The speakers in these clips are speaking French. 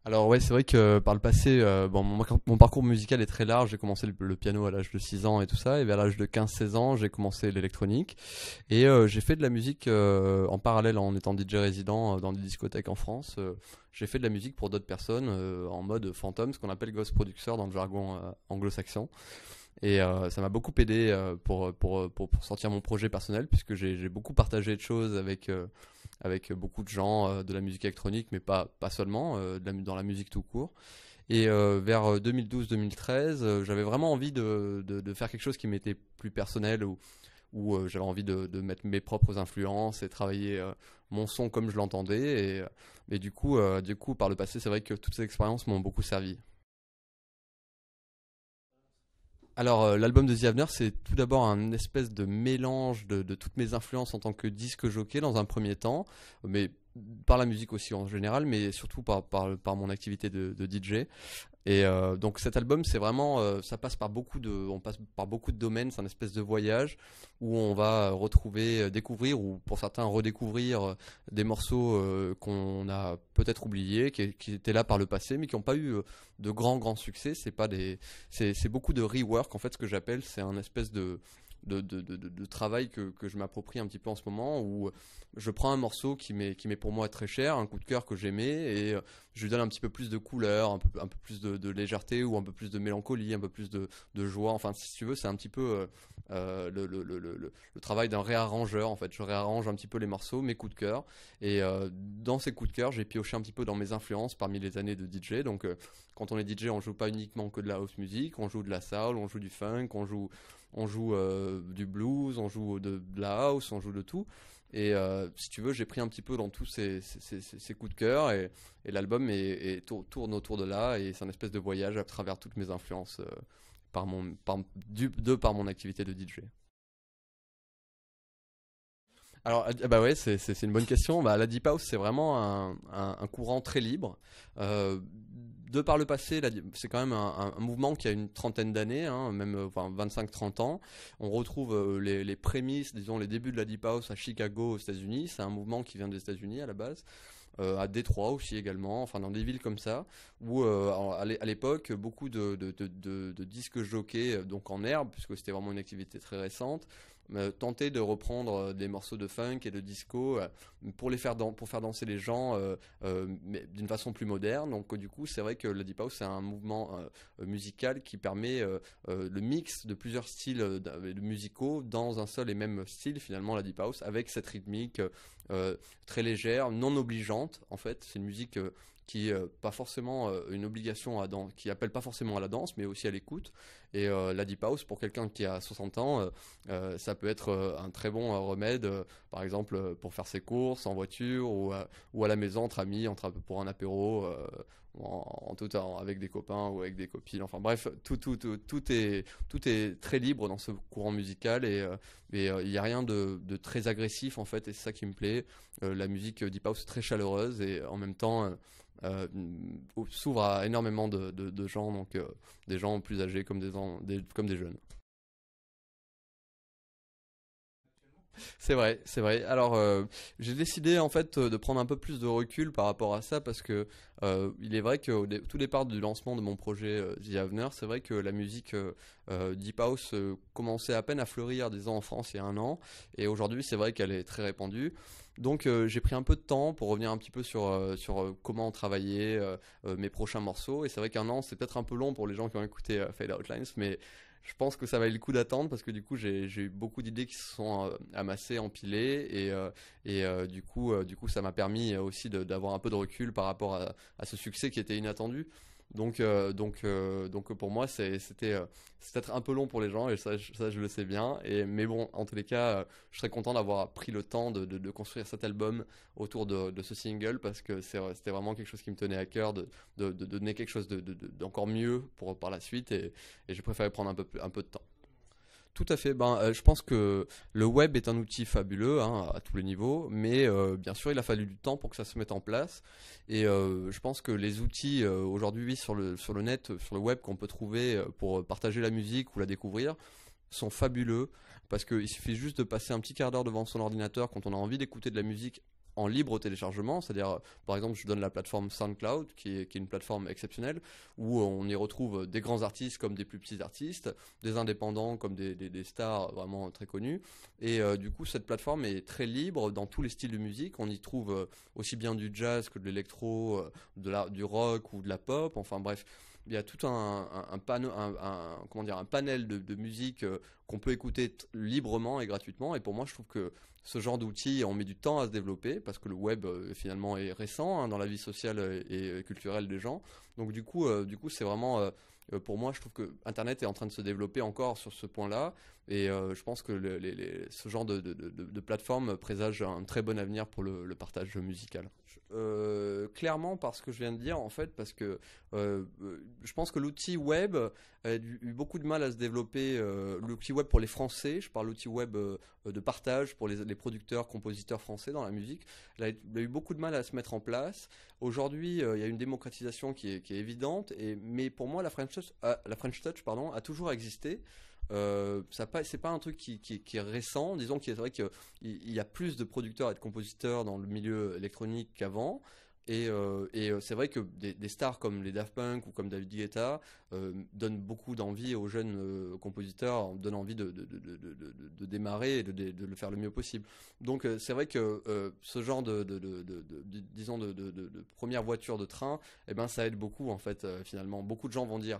Alors ouais, c'est vrai que par le passé, bon, mon parcours musical est très large. J'ai commencé le piano à l'âge de 6 ans et tout ça, et vers l'âge de 15-16 ans, j'ai commencé l'électronique. Et j'ai fait de la musique en parallèle en étant DJ résident dans des discothèques en France. J'ai fait de la musique pour d'autres personnes en mode fantôme, ce qu'on appelle ghost producer dans le jargon anglo-saxon. Et ça m'a beaucoup aidé pour sortir mon projet personnel, puisque j'ai beaucoup partagé de choses avec beaucoup de gens de la musique électronique, mais pas seulement, dans la musique tout court. Et vers 2012-2013, j'avais vraiment envie de faire quelque chose qui m'était plus personnel, où j'avais envie de mettre mes propres influences et travailler mon son comme je l'entendais. Et du coup, par le passé, c'est vrai que toutes ces expériences m'ont beaucoup servi. Alors, l'album de The Avener, c'est tout d'abord un espèce de mélange de toutes mes influences en tant que disque jockey dans un premier temps, mais par la musique aussi en général, mais surtout par mon activité de DJ. Et donc cet album, c'est vraiment, ça passe par on passe par beaucoup de domaines. C'est un espèce de voyage où on va retrouver, découvrir ou pour certains redécouvrir des morceaux qu'on a peut-être oubliés, qui étaient là par le passé, mais qui n'ont pas eu de grands succès. C'est beaucoup de rework en fait. Ce que j'appelle, c'est un espèce de travail que je m'approprie un petit peu en ce moment, où je prends un morceau qui m'est pour moi très cher, un coup de cœur que j'aimais, et je lui donne un petit peu plus de couleur, un peu plus de légèreté, ou un peu plus de mélancolie, un peu plus de joie. Enfin, si tu veux, c'est un petit peu le travail d'un réarrangeur. En fait, je réarrange un petit peu les morceaux, mes coups de cœur, et dans ces coups de cœur, j'ai pioché un petit peu dans mes influences parmi les années de DJ. Donc, quand on est DJ, on joue pas uniquement que de la house music, on joue de la soul, on joue du funk, on joue du blues, on joue de la house, on joue de tout. Et si tu veux, j'ai pris un petit peu dans tous ces coups de cœur, et l'album tourne autour de là, et c'est un espèce de voyage à travers toutes mes influences par mon activité de DJ. Alors, bah ouais, c'est une bonne question. Bah, la Deep House, c'est vraiment un courant très libre. Euh, de par le passé, c'est quand même un mouvement qui a une trentaine d'années, hein, même enfin, 25-30 ans. On retrouve les prémices, disons les débuts de la Deep House à Chicago, aux États-Unis. C'est un mouvement qui vient des États-Unis à la base. À Détroit aussi également, enfin dans des villes comme ça, où à l'époque, beaucoup de disques jockeys, donc en herbe, puisque c'était vraiment une activité très récente, tentaient de reprendre des morceaux de funk et de disco pour faire danser les gens, mais d'une façon plus moderne. Donc du coup, c'est vrai que le Deep House, c'est un mouvement musical qui permet le mix de plusieurs styles musicaux dans un seul et même style, finalement, la Deep House, avec cette rythmique très légère, non obligeante. En fait, c'est une musique qui pas forcément une obligation qui appelle pas forcément à la danse, mais aussi à l'écoute. Et la deep house pour quelqu'un qui a 60 ans, ça peut être un très bon remède, par exemple pour faire ses courses en voiture, ou à la maison entre amis, pour un apéro. Avec des copains ou avec des copines. Enfin bref, tout est très libre dans ce courant musical, et il n'y a rien de très agressif en fait, et c'est ça qui me plaît. La musique deep house est très chaleureuse, et en même temps euh, s'ouvre à énormément de gens, donc des gens plus âgés comme comme des jeunes. C'est vrai, c'est vrai. Alors, j'ai décidé en fait de prendre un peu plus de recul par rapport à ça, parce que il est vrai qu'au tout départ du lancement de mon projet The Avener, c'est vrai que la musique Deep House commençait à peine à fleurir, disons, en France il y a un an, et aujourd'hui c'est vrai qu'elle est très répandue. Donc j'ai pris un peu de temps pour revenir un petit peu sur comment travailler mes prochains morceaux, et c'est vrai qu'un an c'est peut-être un peu long pour les gens qui ont écouté Fade Outlines, mais je pense que ça valait le coup d'attendre, parce que du coup j'ai eu beaucoup d'idées qui se sont amassées, empilées, et du coup ça m'a permis aussi d'avoir un peu de recul par rapport à ce succès qui était inattendu. Donc pour moi c'est peut-être un peu long pour les gens, et ça je le sais bien. Mais bon, en tous les cas, je serais content d'avoir pris le temps de construire cet album autour de ce single, parce que c'était vraiment quelque chose qui me tenait à cœur de donner quelque chose d'encore mieux par la suite, et j'ai préféré prendre un peu de temps. Tout à fait. Je pense que le web est un outil fabuleux, hein, à tous les niveaux, mais bien sûr, il a fallu du temps pour que ça se mette en place. Et je pense que les outils aujourd'hui sur le net, sur le web, qu'on peut trouver pour partager la musique ou la découvrir, sont fabuleux, parce qu'il suffit juste de passer un petit quart d'heure devant son ordinateur quand on a envie d'écouter de la musique en libre téléchargement, c'est-à-dire par exemple je donne la plateforme SoundCloud qui est une plateforme exceptionnelle où on y retrouve des grands artistes comme des plus petits artistes, des indépendants comme des stars vraiment très connus, et du coup cette plateforme est très libre dans tous les styles de musique, on y trouve aussi bien du jazz que de l'électro, du rock ou de la pop, enfin bref. Il y a tout comment dire, un panel de musique qu'on peut écouter librement et gratuitement. Et pour moi, je trouve que ce genre d'outils, on met du temps à se développer parce que le web finalement est récent dans la vie sociale et culturelle des gens. Donc du coup, c'est vraiment pour moi, je trouve que Internet est en train de se développer encore sur ce point-là. Et je pense que ce genre de plateforme présage un très bon avenir pour le partage musical. Clairement, parce que je viens de dire, en fait, parce que je pense que l'outil web a eu beaucoup de mal à se développer. L'outil web pour les Français, je parle l'outil web de partage pour les producteurs, compositeurs français dans la musique, il a eu beaucoup de mal à se mettre en place. Aujourd'hui, il y a une démocratisation qui est évidente, mais pour moi, la French Touch, pardon, a toujours existé. C'est pas un truc qui est récent. Disons qu'il est vrai qu'il y a plus de producteurs et de compositeurs dans le milieu électronique qu'avant. Et c'est vrai que des stars comme les Daft Punk ou comme David Guetta donnent beaucoup d'envie aux jeunes compositeurs, donnent envie de démarrer et de le faire le mieux possible. Donc c'est vrai que ce genre disons de première voiture de train, eh ben ça aide beaucoup en fait finalement. Beaucoup de gens vont dire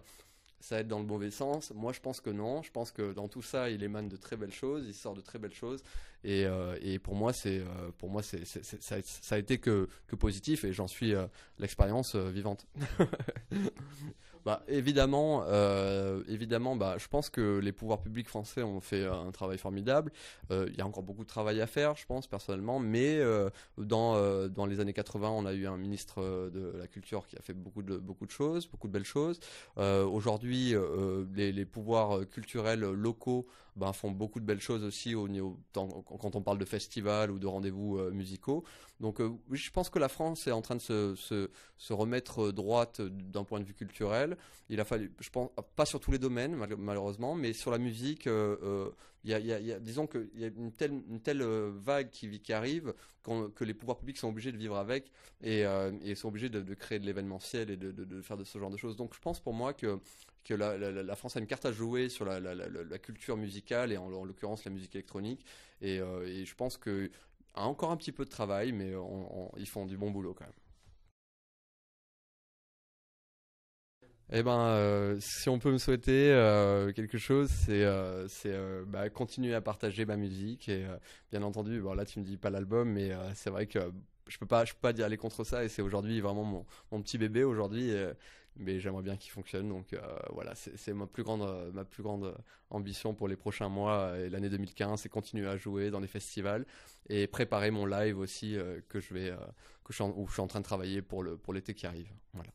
ça aide dans le mauvais sens. Moi, je pense que non. Je pense que dans tout ça, il émane de très belles choses, il sort de très belles choses. Et pour moi, ça a été que positif et j'en suis l'expérience vivante. Bah, évidemment, bah, je pense que les pouvoirs publics français ont fait un travail formidable. Il y a encore beaucoup de travail à faire, je pense, personnellement. Mais dans les années 80, on a eu un ministre de la Culture qui a fait beaucoup de choses, beaucoup de belles choses. Aujourd'hui, les pouvoirs culturels locaux ben, font beaucoup de belles choses aussi quand on parle de festivals ou de rendez-vous musicaux. Donc oui, je pense que la France est en train de se remettre droite d'un point de vue culturel. Il a fallu, je pense, pas sur tous les domaines malheureusement, mais sur la musique, disons qu'il y a une telle vague qui arrive que les pouvoirs publics sont obligés de vivre avec et sont obligés de créer de l'événementiel et de faire de ce genre de choses. Donc je pense pour moi que la France a une carte à jouer sur la culture musicale et en l'occurrence la musique électronique. Et je pense que a encore un petit peu de travail, mais ils font du bon boulot quand même. Eh ben, si on peut me souhaiter quelque chose, c'est bah, continuer à partager ma musique et bien entendu, bon là tu me dis pas l'album, mais c'est vrai que je peux pas aller contre ça et c'est aujourd'hui vraiment mon petit bébé aujourd'hui, mais j'aimerais bien qu'il fonctionne. Donc voilà, c'est ma plus grande ambition pour les prochains mois et l'année 2015, c'est continuer à jouer dans des festivals et préparer mon live aussi où je suis en train de travailler pour l'été qui arrive. Voilà.